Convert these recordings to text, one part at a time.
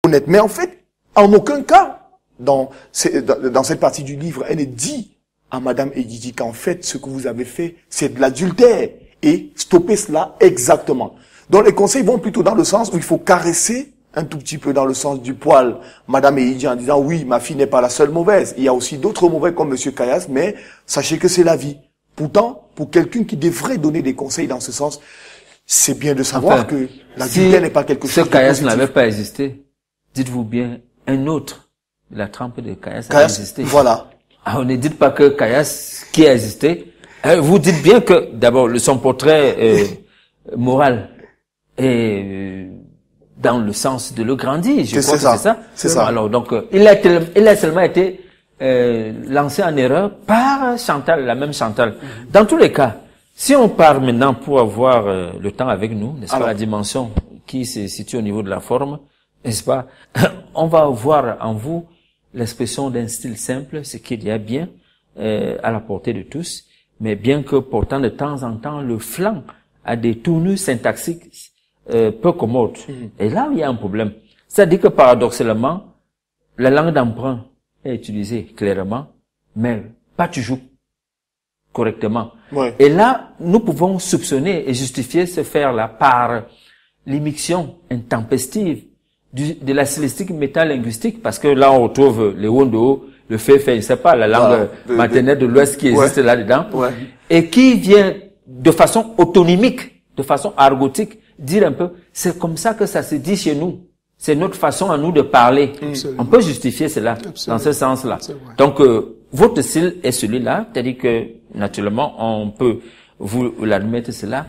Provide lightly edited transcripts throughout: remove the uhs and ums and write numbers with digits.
honnête. Mais en fait, en aucun cas, dans cette partie du livre, elle est dit à Madame Edidi qu'en fait, ce que vous avez fait, c'est de l'adultère. Et stopper cela exactement. Donc les conseils vont plutôt dans le sens où il faut caresser un tout petit peu dans le sens du poil Madame Edidi en disant oui, ma fille n'est pas la seule mauvaise. Il y a aussi d'autres mauvais comme Monsieur Kayas, mais sachez que c'est la vie. Pourtant, pour quelqu'un qui devrait donner des conseils dans ce sens, c'est bien de savoir que l'adultère n'est pas quelque chose de Kayas positif. n'avait pas existé, dites-vous bien, un autre de la trempe de Kayas a existé. Voilà. Alors, ne dites pas que Kayas, qui a existé, vous dites bien que, d'abord, son portrait moral est dans le sens de le grandir. Je crois que c'est ça. C'est ça. Alors, donc, il a seulement été lancé en erreur par Chantal, la même Chantal. Dans tous les cas, si on part maintenant pour avoir le temps avec nous, n'est-ce pas, la dimension qui se situe au niveau de la forme, n'est-ce pas, on va voir en vous l'expression d'un style simple, ce qu'il y a bien à la portée de tous, mais bien que portant de temps en temps le flanc à des tournures syntaxiques peu commodes. Et là, il y a un problème. C'est-à-dire que paradoxalement, la langue d'emprunt est utilisée clairement, mais pas toujours correctement. Ouais. Et là, nous pouvons soupçonner et justifier ce faire-là par l'immixtion intempestive de la stylistique métalinguistique, parce que là, on retrouve le Wondo, le fait, je sais pas, la langue maternelle de l'Ouest qui existe là-dedans, et qui vient de façon autonymique, de façon argotique, dire un peu, c'est comme ça que ça se dit chez nous. C'est notre façon à nous de parler. Absolument. On peut justifier cela dans ce sens-là. Donc, votre style est celui-là, c'est-à-dire que, naturellement, on peut vous l'admettre cela,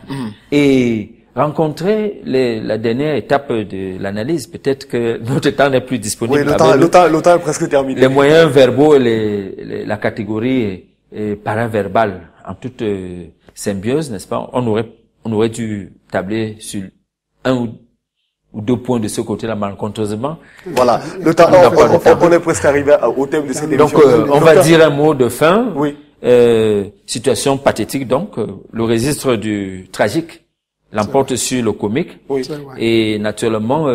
et rencontrer la dernière étape de l'analyse. Peut-être que notre temps n'est plus disponible. Oui, le temps est presque terminé. Les moyens verbaux et la catégorie paraverbale en toute symbiose, n'est-ce pas? On aurait dû tabler sur un ou deux points de ce côté-là, malencontreusement. Voilà. Le temps, on est presque arrivé au thème de cette émission. Donc, on va dire un mot de fin. Oui. Situation pathétique, donc, le registre du tragique l'emporte sur le comique. Oui. Et naturellement,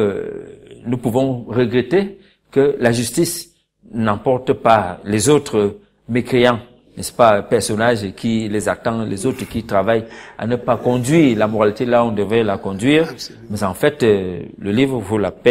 nous pouvons regretter que la justice n'emporte pas les autres mécréants, n'est-ce pas, personnages qui les attendent, les autres qui travaillent à ne pas conduire la moralité là où on devait la conduire. Absolument. Mais en fait, le livre vaut la peine